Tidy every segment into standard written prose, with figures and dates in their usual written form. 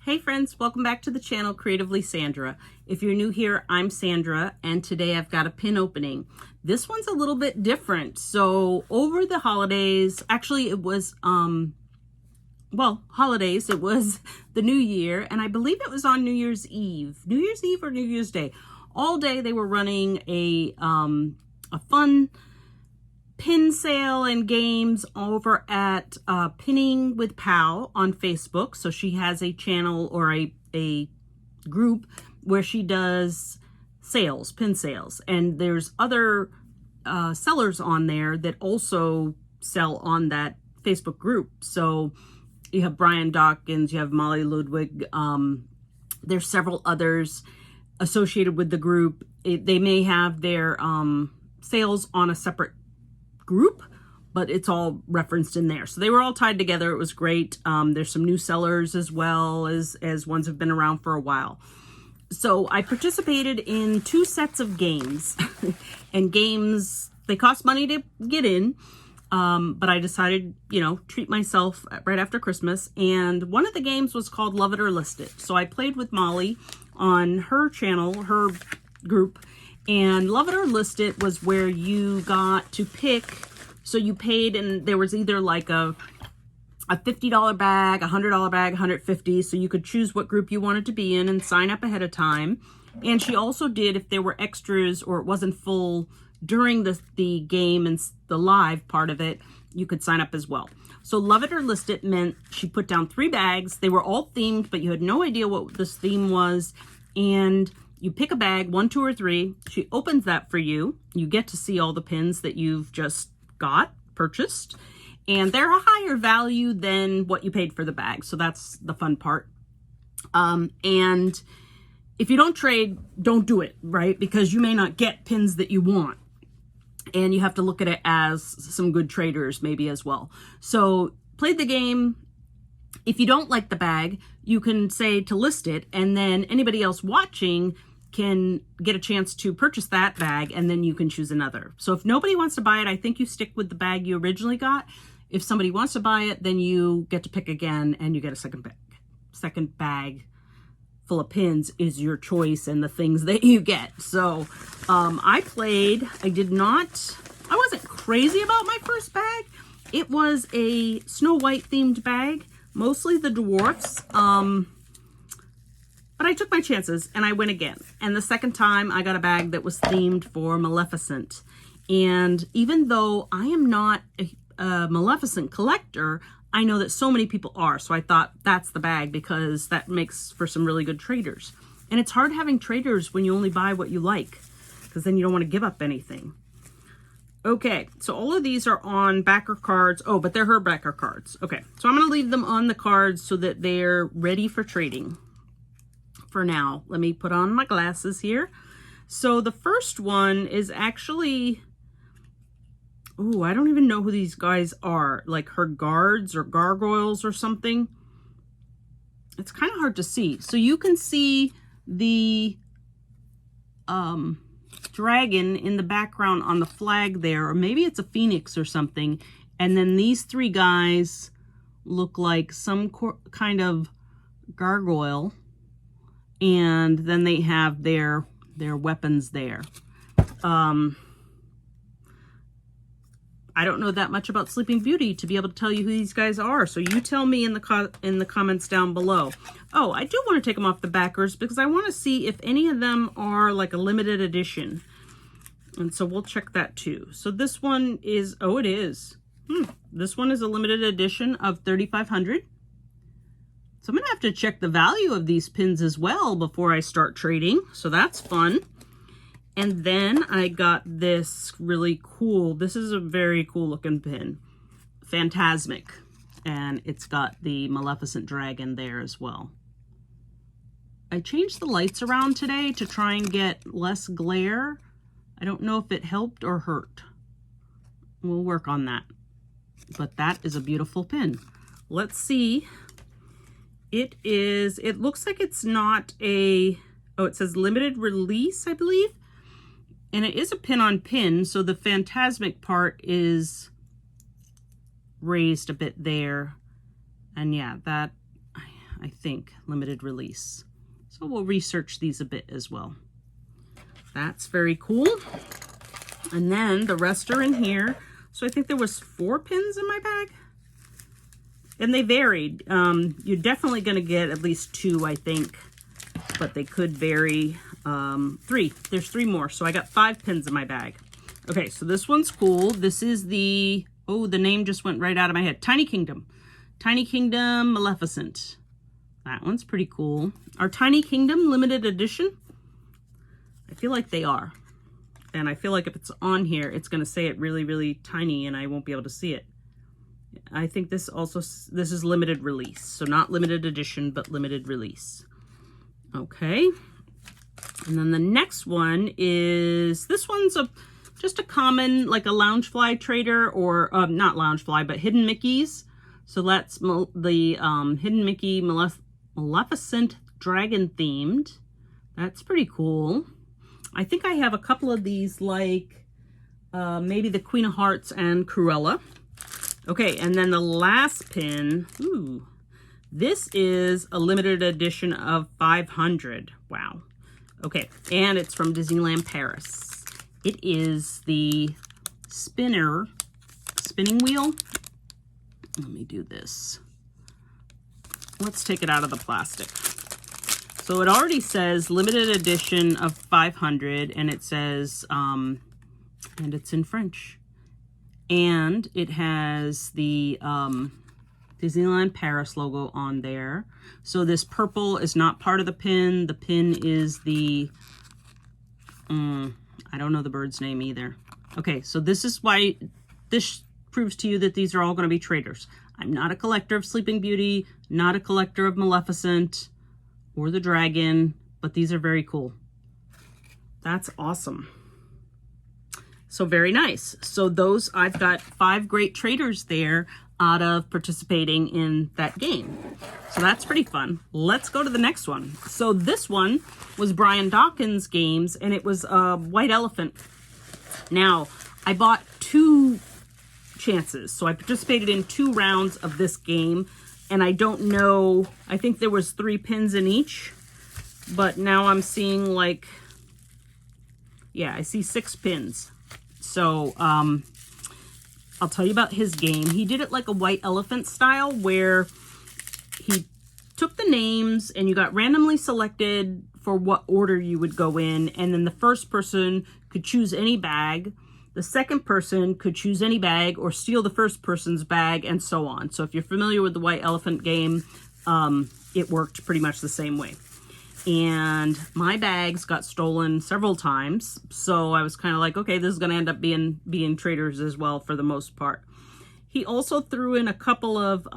Hey friends, welcome back to the channel Creatively Sandra. If you're new here, I'm Sandra, and today I've got a pin opening. This one's a little bit different. So over the holidays, actually it was holidays, it was the New Year, and I believe it was on New Year's Eve or New Year's Day. All day they were running a fun pin sale and games over at Pinning with Pal on Facebook. So she has a channel or a group where she does sales, pin sales, and there's other sellers on there that also sell on that Facebook group. So you have Brian Dockins, you have Molly Ludwig, there's several others associated with the group. They may have their sales on a separate group, but it's all referenced in there. So they were all tied together. It was great. There's some new sellers as well as ones have been around for a while. So I participated in 2 sets of games and games, they cost money to get in. But I decided, treat myself right after Christmas. And one of the games was called Love It or List It. So I played with Molly on her channel, her group, and Love It or List It was where you got to pick. So you paid, and there was either like a $50 bag, a $100 bag, $150. So you could choose what group you wanted to be in and sign up ahead of time. And she also did, if there were extras or it wasn't full during the game and the live part of it, you could sign up as well. So Love It or List It meant she put down 3 bags. They were all themed, but you had no idea what this theme was. And you pick a bag, 1, 2, or 3. She opens that for you. You get to see all the pins that you've just purchased. And they're a higher value than what you paid for the bag. So that's the fun part. And if you don't trade, don't do it, right? Because you may not get pins that you want. And you have to look at it as some good traders maybe as well. So played the game. If you don't like the bag, you can say to list it, and then anybody else watching can get a chance to purchase that bag, and then you can choose another. So if nobody wants to buy it, I think you stick with the bag you originally got. If somebody wants to buy it, then you get to pick again, and you get a second bag. Second bag full of pins is your choice and the things that you get. So I wasn't crazy about my first bag. It was a Snow White themed bag, mostly the dwarfs. But I took my chances and I went again. And the second time I got a bag that was themed for Maleficent. And even though I am not a Maleficent collector, I know that so many people are. So I thought that's the bag because that makes for some really good traders. And it's hard having traders when you only buy what you like, because then you don't want to give up anything. Okay, so all of these are on backer cards. Oh, but they're her backer cards. Okay, so I'm going to leave them on the cards so that they're ready for trading. For now, let me put on my glasses here. So the first one is actually, oh, I don't even know who these guys are, like her guards or gargoyles or something. It's kind of hard to see. So you can see the dragon in the background on the flag there, or maybe it's a phoenix or something. And then these 3 guys look like some kind of gargoyle. And then they have their weapons there. I don't know that much about Sleeping Beauty to be able to tell you who these guys are. So you tell me in the comments down below. Oh, I do want to take them off the backers because I want to see if any of them are like a limited edition. And so we'll check that too. So this one is, oh, it is. This one is a limited edition of 3,500. So I'm going to have to check the value of these pins as well before I start trading. So that's fun. And then I got this really cool, this is a very cool looking pin, Phantasmic. And it's got the Maleficent dragon there as well. I changed the lights around today to try and get less glare. I don't know if it helped or hurt. We'll work on that. But that is a beautiful pin. Let's see. It looks like it's not a, oh, it says limited release, I believe. And it is a pin on pin, so the Phantasmic part is raised a bit there. And yeah, that, I think, limited release. So we'll research these a bit as well. That's very cool. And then the rest are in here. So I think there was 4 pins in my bag. And they varied. You're definitely going to get at least 2, I think. But they could vary. 3. There's 3 more. So I got 5 pins in my bag. Okay, so this one's cool. This is the... Oh, the name just went right out of my head. Tiny Kingdom. Tiny Kingdom Maleficent. That one's pretty cool. Are Tiny Kingdom limited edition? I feel like they are. And I feel like if it's on here, it's going to say it really, really tiny and I won't be able to see it. I think this is limited release. So not limited edition, but limited release. Okay. And then the next one is, this one's just a common, like a Loungefly trader, or not Loungefly, but Hidden Mickeys. So that's the Hidden Mickey Maleficent Dragon themed. That's pretty cool. I think I have a couple of these, like maybe the Queen of Hearts and Cruella. Okay, and then the last pin. Ooh, this is a limited edition of 500. Wow. Okay, and it's from Disneyland Paris. It is the spinning wheel. Let me do this. Let's take it out of the plastic. So it already says limited edition of 500, and it says, and it's in French. And it has the Disneyland Paris logo on there. So this purple is not part of the pin. The pin is the, I don't know the bird's name either. Okay, so this is why this proves to you that these are all going to be traders. I'm not a collector of Sleeping Beauty, not a collector of Maleficent or the dragon, but these are very cool. That's awesome. So very nice. So those, I've got 5 great traders there out of participating in that game. So that's pretty fun. Let's go to the next one. So this one was Brian Dockins' games, and it was a White Elephant. Now, I bought 2 chances. So I participated in 2 rounds of this game, and I don't know, I think there was 3 pins in each, but now I'm seeing like, yeah, I see 6 pins. So I'll tell you about his game. He did it like a White Elephant style, where he took the names and you got randomly selected for what order you would go in, and then the first person could choose any bag. The second person could choose any bag or steal the first person's bag, and so on. So if you're familiar with the White Elephant game, it worked pretty much the same way. And my bags got stolen several times, so I was kind of like, okay, this is going to end up being traders as well for the most part. He also threw in a couple of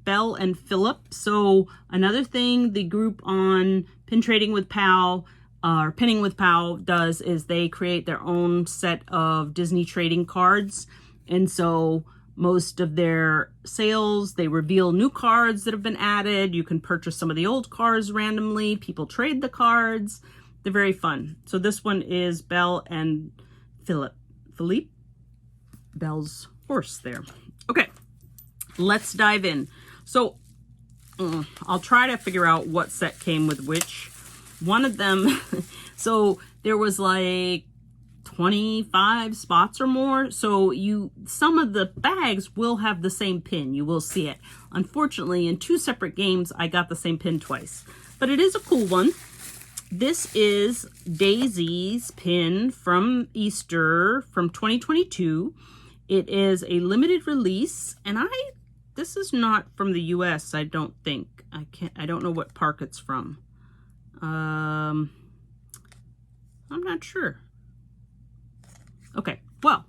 Belle and Philip. So another thing the group on Pin Trading with Pal, or Pinning with Pal, does is they create their own set of Disney trading cards. And so most of their sales, they reveal new cards that have been added. You can purchase some of the old cards randomly. People trade the cards. They're very fun. So this one is Belle and Philippe. Belle's horse there. Okay, let's dive in. So I'll try to figure out what set came with which. One of them, so there was like 25 spots or more. So some of the bags will have the same pin. You will see it. Unfortunately, in 2 separate games, I got the same pin twice. But it is a cool one. This is Daisy's pin from Easter from 2022. It is a limited release, and this is not from the US, I don't think. I don't know what park it's from. I'm not sure. Okay, well,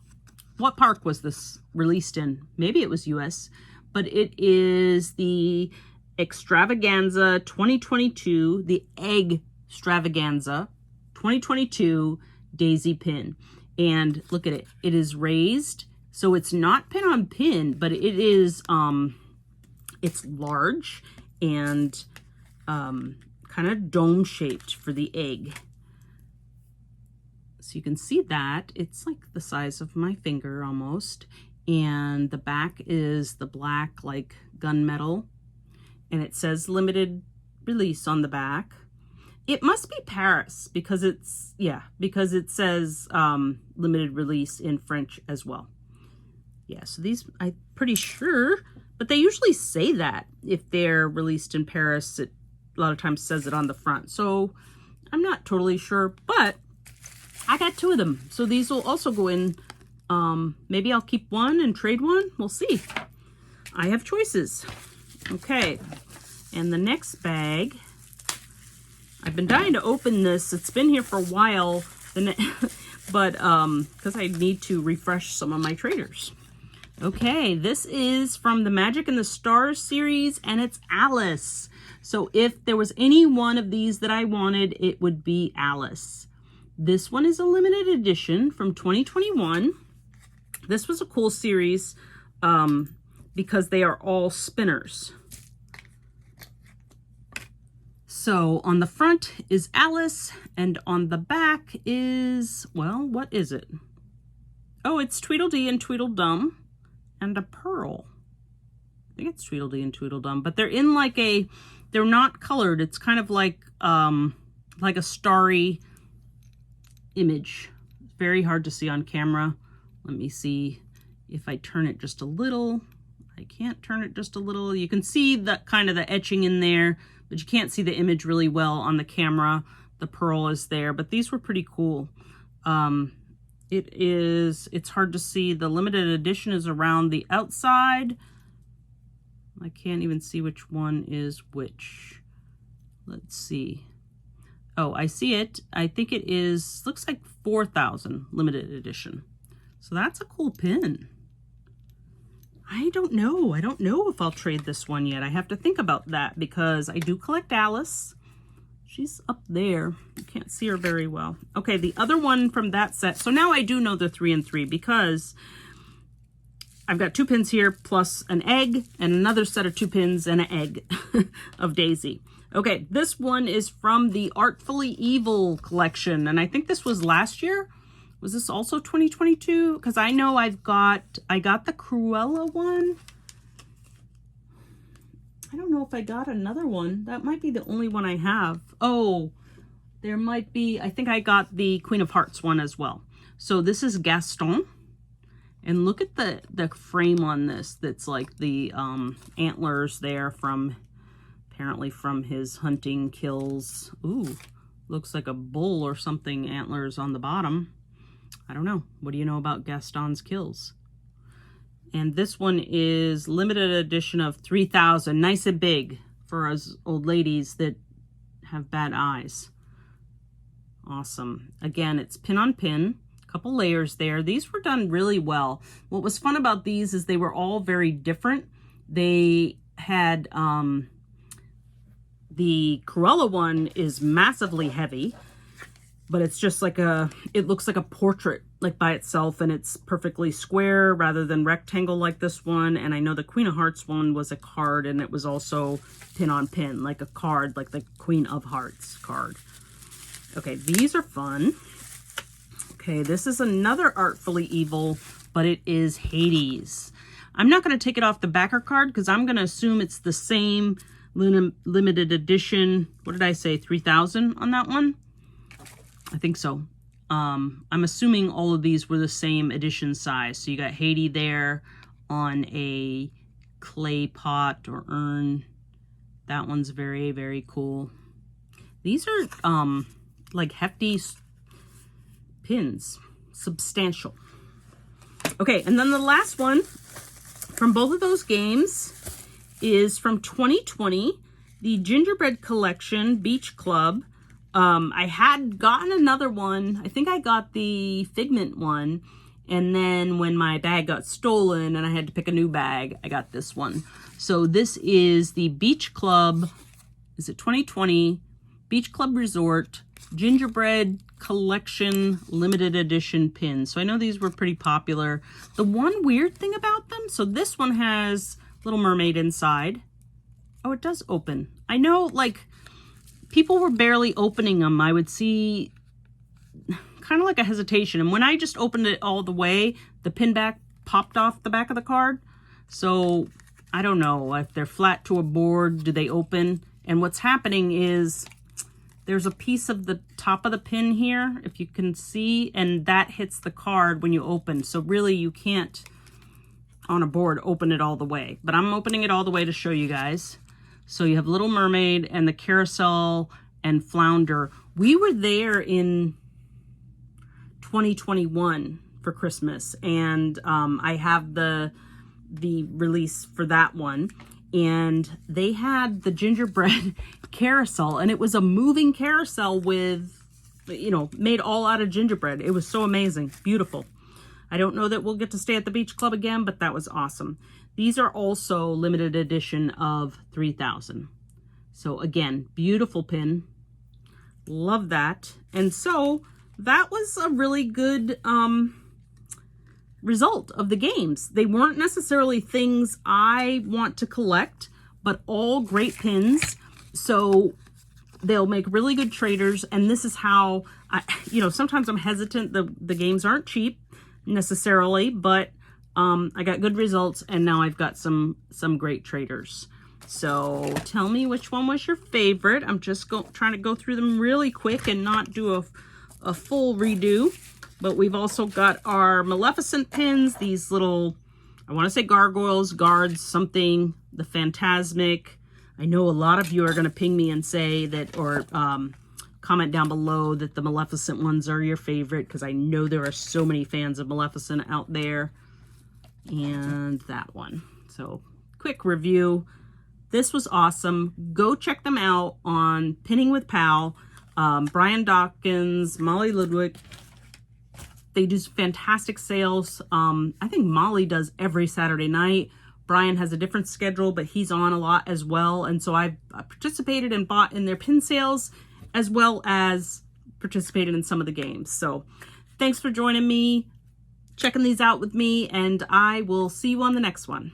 what park was this released in? Maybe it was US, but it is the Extravaganza 2022, the Egg Extravaganza 2022 Daisy pin. And look at it. It is raised, so it's not pin on pin, but it is, it's large and kind of dome shaped for the egg. So you can see that it's like the size of my finger almost. And the back is the black like gunmetal. and it says limited release on the back. It must be Paris because it's, yeah, because it says limited release in French as well. Yeah, so these, I'm pretty sure, but they usually say that if they're released in Paris, it a lot of times says it on the front. So I'm not totally sure, but I got 2 of them. So these will also go in. Maybe I'll keep one and trade one. We'll see. I have choices. Okay, and the next bag, I've been dying to open this. It's been here for a while, but because I need to refresh some of my traders. Okay, this is from the Magic and the Stars series, and it's Alice. So if there was any one of these that I wanted, it would be Alice. This one is a limited edition from 2021. This was a cool series because they are all spinners. So on the front is Alice, and on the back is, well, what is it? Oh, it's Tweedledee and Tweedledum and a pearl. I think it's Tweedledee and Tweedledum, but they're in like a, they're not colored. It's kind of like a starry image. Very hard to see on camera. Let me see if I turn it just a little. I can't turn it just a little. You can see the kind of the etching in there, but you can't see the image really well on the camera. The pearl is there, but these were pretty cool. It's hard to see. The limited edition is around the outside. I can't even see which one is which. Let's see. Oh, I see it. I think it is, looks like 4,000 limited edition. So that's a cool pin. I don't know. I don't know if I'll trade this one yet. I have to think about that because I do collect Alice. She's up there. You can't see her very well. Okay, the other one from that set. So now I do know the 3 and 3 because I've got 2 pins here plus an egg and another set of 2 pins and an egg of Daisy. Okay, this one is from the Artfully Evil collection, and I think this was last year. Was this also 2022? Because I know I got the Cruella one. I don't know if I got another one. That might be the only one I have. Oh, there might be, I think I got the Queen of Hearts one as well. So this is Gaston. And look at the frame on this. That's like the antlers there from, apparently from his hunting kills. Ooh, looks like a bull or something, antlers on the bottom. I don't know. What do you know about Gaston's kills? And this one is limited edition of 3,000. Nice and big for us old ladies that have bad eyes. Awesome. Again, it's pin on pin. A couple layers there. These were done really well. What was fun about these is they were all very different. They had, the Cruella one is massively heavy, but it's just like it looks like a portrait, like by itself, and it's perfectly square rather than rectangle like this one. And I know the Queen of Hearts one was a card, and it was also pin on pin, like a card, like the Queen of Hearts card. Okay, these are fun. Okay, this is another Artfully Evil, but it is Hades. I'm not going to take it off the backer card because I'm going to assume it's the same limited edition. What did I say, 3,000 on that one? I think so. I'm assuming all of these were the same edition size. So you got Hades there on a clay pot or urn. That one's very, very cool. These are like hefty pins, substantial. Okay, and then the last one from both of those games is from 2020, the Gingerbread Collection Beach Club. I had gotten another one. I think I got the Figment one. And then when my bag got stolen and I had to pick a new bag, I got this one. So this is the Beach Club, is it 2020? Beach Club Resort Gingerbread Collection Limited Edition pins. So I know these were pretty popular. The one weird thing about them, so this one has Little Mermaid inside. Oh, it does open. I know, like, people were barely opening them. I would see kind of like a hesitation. And when I just opened it all the way, the pin back popped off the back of the card. So I don't know if they're flat to a board, do they open? And what's happening is there's a piece of the top of the pin here, if you can see, and that hits the card when you open. So really you can't, on a board, open it all the way. But I'm opening it all the way to show you guys. So you have Little Mermaid and the Carousel and Flounder. We were there in 2021 for Christmas, and I have the release for that one, and they had the gingerbread carousel, and it was a moving carousel with, you know, made all out of gingerbread. It was so amazing, beautiful. I don't know that we'll get to stay at the beach club again, but that was awesome. These are also limited edition of 3,000. So again, beautiful pin. Love that. And so that was a really good result of the games. They weren't necessarily things I want to collect, but all great pins. So they'll make really good traders. And this is how sometimes I'm hesitant. The games aren't cheap necessarily, but I got good results, and now I've got some great traders. So tell me which one was your favorite. I'm just trying to go through them really quick and not do a full redo. But we've also got our Maleficent pins, these little, I want to say gargoyles, guards, something, the Phantasmic. I know a lot of you are going to ping me and say that, or comment down below that the Maleficent ones are your favorite, because I know there are so many fans of Maleficent out there. And that one. So quick review. This was awesome. Go check them out on Pinning with Pal. Brian Dockins, Molly Ludwig. They do fantastic sales. I think Molly does every Saturday night. Brian has a different schedule, but he's on a lot as well. And so I've participated and bought in their pin sales, as well as participated in some of the games. So thanks for joining me, checking these out with me, and I will see you on the next one.